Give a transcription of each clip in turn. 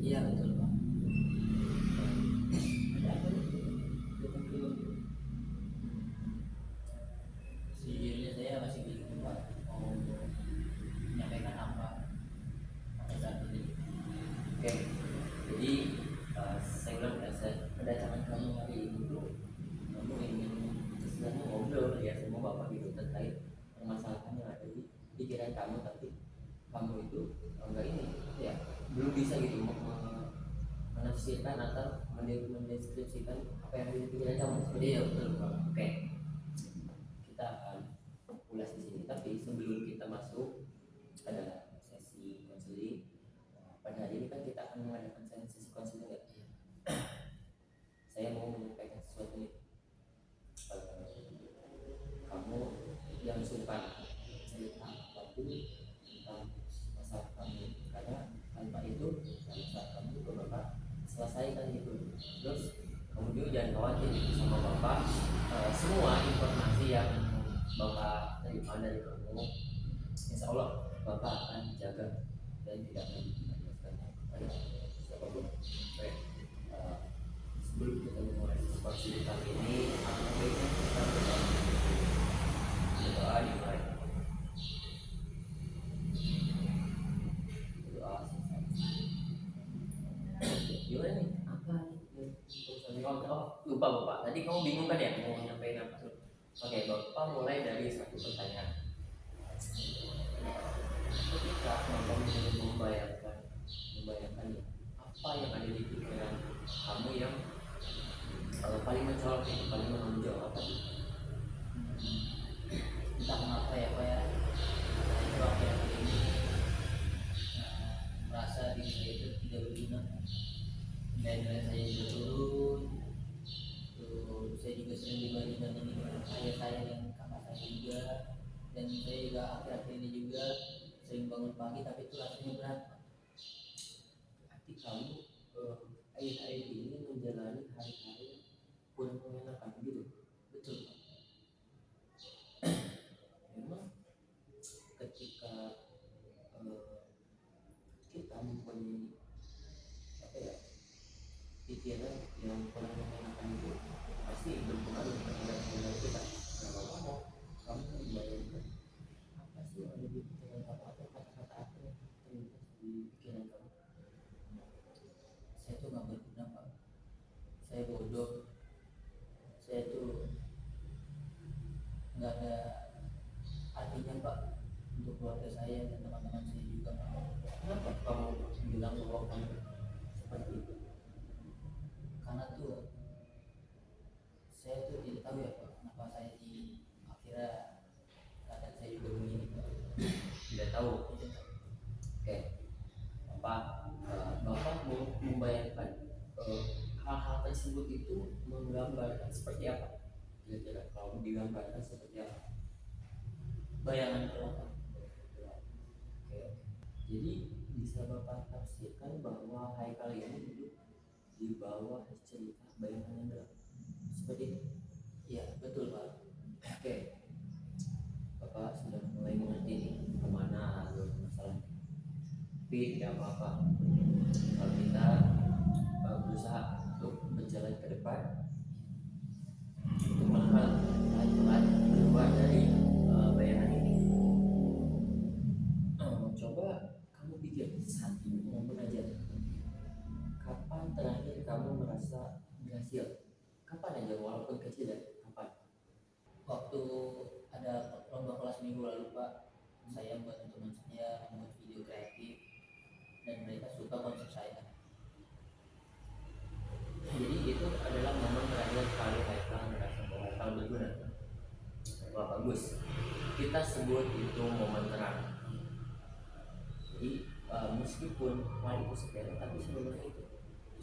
Iya betul Pak. Ada apa nih? Datang ke sejujurnya saya masih bingung Pak, mau menyampaikan apa pada saat ini. Oke, jadi saya bilang kedatangan kamu hari ini tuh kamu ingin istilahnya ngobrol ya sama bapak gitu terkait permasalahan yang ada di pikiran kamu, tapi kamu itu enggak ini ya belum bisa gitu menafsirkan atau mendeskripsikan apa yang ada di pikiran kamu seperti Iya itu. betul Pak. Oke, kita akan ulas di sini, tapi sebelum kita masuk pada sesi konseling, pada hari ini kan kita akan mengadakan sesi konseling ya. Iya. Saya mau menyampaikan sesuatu nih. Kamu yang suka cerita apapun tentang masalah kamu, karena tanpa itu masalah kamu ke bapak selesaikan gitu. Terus kemudian jangan khawatir sama bapak, semua informasi yang bapak terima dari kamu, insya Allah bapak akan jaga dan tidak akan menjelaskannya kepada siapapun. Oke, sebelum kita memulai sesi kali ini, aku baiknya kita berdoa dimulai. Doa selesai. Gimana nih? Apa nih? Lupa bapak. Tadi kamu bingung kan ya mau nyampein apa? Oke, bapak mulai dari satu pertanyaan. Ketika bapak membayangkan ya, apa yang ada di pikiran kamu yang paling mencolok, paling menonjol apa? Entah kenapa ya Pak ya, saya itu akhir-akhir ini merasa diri saya itu tidak berguna, nilai-nilai saya juga turun. Tuh, saya juga sering dibandingkan dengan ayah saya dan kakak saya juga, dan saya juga akhir-akhir ini juga sering bangun pagi tapi itu rasanya berat. Berarti kamu akhir-akhir ini menjalani hari-hari kurang mengenakan gitu. Betul Pak. Memang ketika kita mempunyai apa ya pikiran yang kurang mengenakan itu pasti berpengaruh terhadap nilai kita. Kalau kamu membayangkan apa sih yang ada di pikiran kamu atau kata-kata apa yang terlintas di pikiran kamu? Saya tuh nggak berguna Pak, saya bodoh, saya tuh nggak ada artinya Pak untuk keluarga saya dan teman-teman saya juga Pak. Kenapa kamu bilang bahwa kamu seperti itu? Karena tuh saya tuh tidak tahu ya Pak, kenapa saya di akhirnya keadaan saya juga begini Pak. Tidak tahu. Tidak tahu. Oke, bapak bapak mau membayangkan hal-hal tersebut itu menggambarkan seperti apa? Kira-kira kalau digambarkan seperti apa? Bayangan kelihatan. Oke, jadi bisa bapak tafsirkan bahwa Haikal ini hidup di bawah cerita bayangan yang gelap seperti itu. Iya betul Pak. Oke, bapak sudah mulai mengerti nih kemana alur masalahnya. Tapi tidak apa-apa kalau kita berusaha untuk berjalan ke depan untuk mengenal pelan-pelan keluar dari bayangan ini. Coba kamu pikir satu momen aja. Kapan terakhir kamu merasa berhasil? Kapan aja walaupun kecil ya? Kapan? Waktu ada lomba kelas minggu lalu Pak, saya buat teman saya membuat video kreatif dan mereka suka konsep saya. Jadi itu adalah momen terakhir kali Haikal merasa bahwa Haikal berguna. Wah bagus. Kita sebut itu momen terang. Jadi meskipun hal itu sepele, tapi sebenarnya itu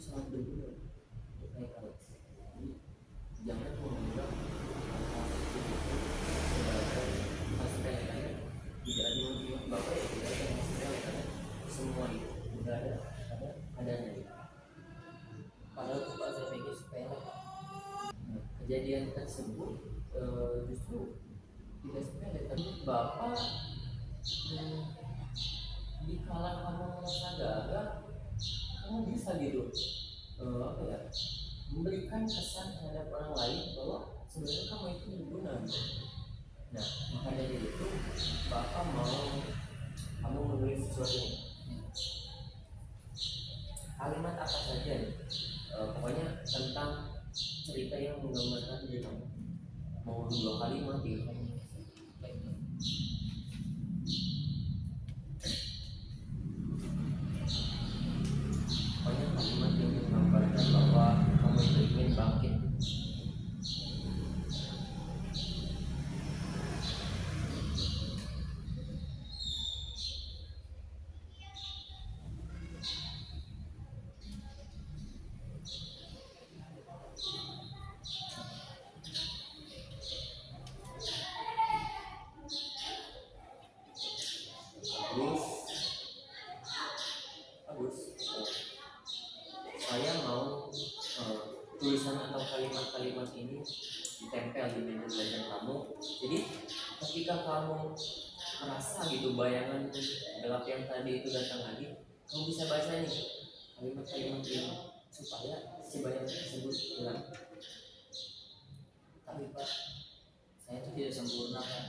sangat berguna untuk Haikal. Jadi jangan menganggap hal tersebut itu sebagai hal sepele, karena tidak ada yang bapak ya tidak ada yang sepele, karena semua itu sudah ada adanya gitu. Padahal tuh Pak saya pikir sepele Pak. Kejadian tersebut justru tidak sepele, tapi bapak di kala kamu merasa gagal, kamu kamu bisa gitu apa ya, memberikan kesan terhadap orang lain bahwa sebenarnya kamu itu berguna. Nah, maka dari itu Bapak mau kamu menulis sesuatu ini, kalimat apa saja nih, pokoknya tentang cerita yang menggambarkan diri kamu, mau 2 kalimat 3 kalimat. Pokoknya kalimat yang menggambarkan bahwa kamu itu ingin bangkit. Bagus, bagus. Saya mau tulisan atau kalimat-kalimat ini ditempel di meja belajar kamu. Jadi ketika kamu merasa gitu bayangan gelap yang tadi itu datang lagi, kamu bisa baca nih kalimat-kalimat ini supaya si bayangan tersebut hilang. Tapi Pak, saya itu tidak sempurna Pak.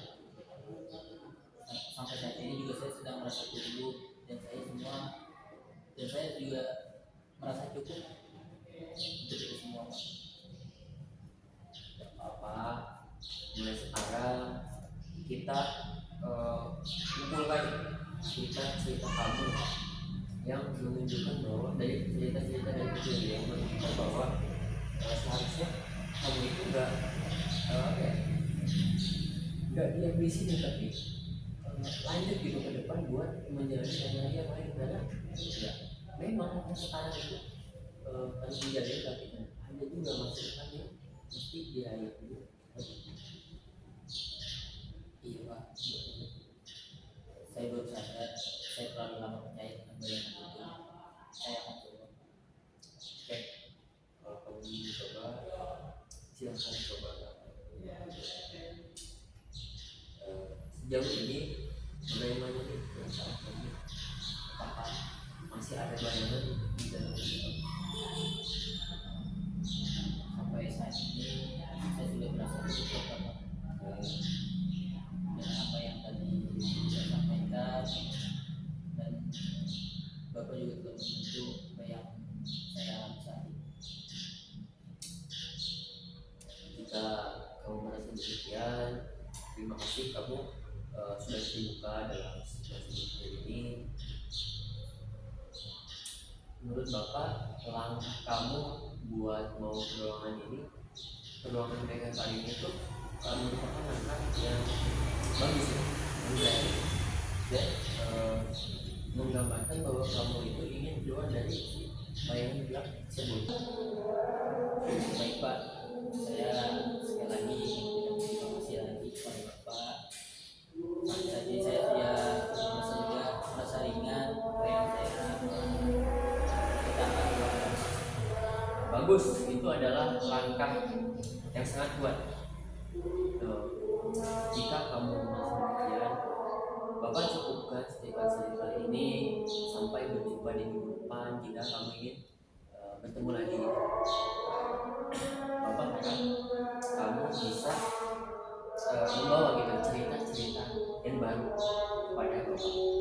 Sampai saat ini juga saya sedang merasa tumbuh dan saya juga merasa cukup untuk itu semua Pak. Tidak apa-apa, mulai sekarang kita kumpulkan cerita kamu yang menunjukkan bahwa dari cerita-cerita dari kecil yang menunjukkan bahwa seharusnya kamu itu nggak diam di sini, tapi lanjut gitu ke depan buat menjalani hari yang lain. Karena ya memang yang sekarang itu harus menjalani, tapi ada juga masa depan yang mesti diraih dulu. Iya Pak, saya baru sadar saya terlalu lama percaya dengan bayangan itu. Saya akan coba. Oke, kalau kamu ingin coba, silahkan coba. Sejauh ini bagaimana nih perasaan kamu? Apakah masih ada bayangan di dalam diri kamu? Sampai saat ini saya sudah merasa cukup Pak dengan apa yang tadi saya sampaikan, dan Bapak juga telah membantu apa yang saya alami saat ini. Jika kamu merasa demikian, terima kasih kamu sudah terbuka dalam situasi seperti ini. Menurut Bapak, langkah kamu buat mau ke ruangan ini, ke ruangan mereka kali ini tuh merupakan langkah yang bagus ya, berani, dan menggambarkan bahwa kamu itu ingin keluar dari bayangan gelap tersebut. Baik Pak, saya sekali lagi terima kasih lagi kepada Bapak. Sampai saat ini saya merasa ringan apa yang saya katakan. Bagus, itu adalah langkah yang sangat kuat. Jika kamu merasa demikian, Bapak cukupkan cerita-cerita kali ini sampai berjumpa di minggu depan. Jika kamu ingin bertemu lagi, Bapak harap kamu bisa membawa gitu cerita-cerita yang baru kepada Bapak.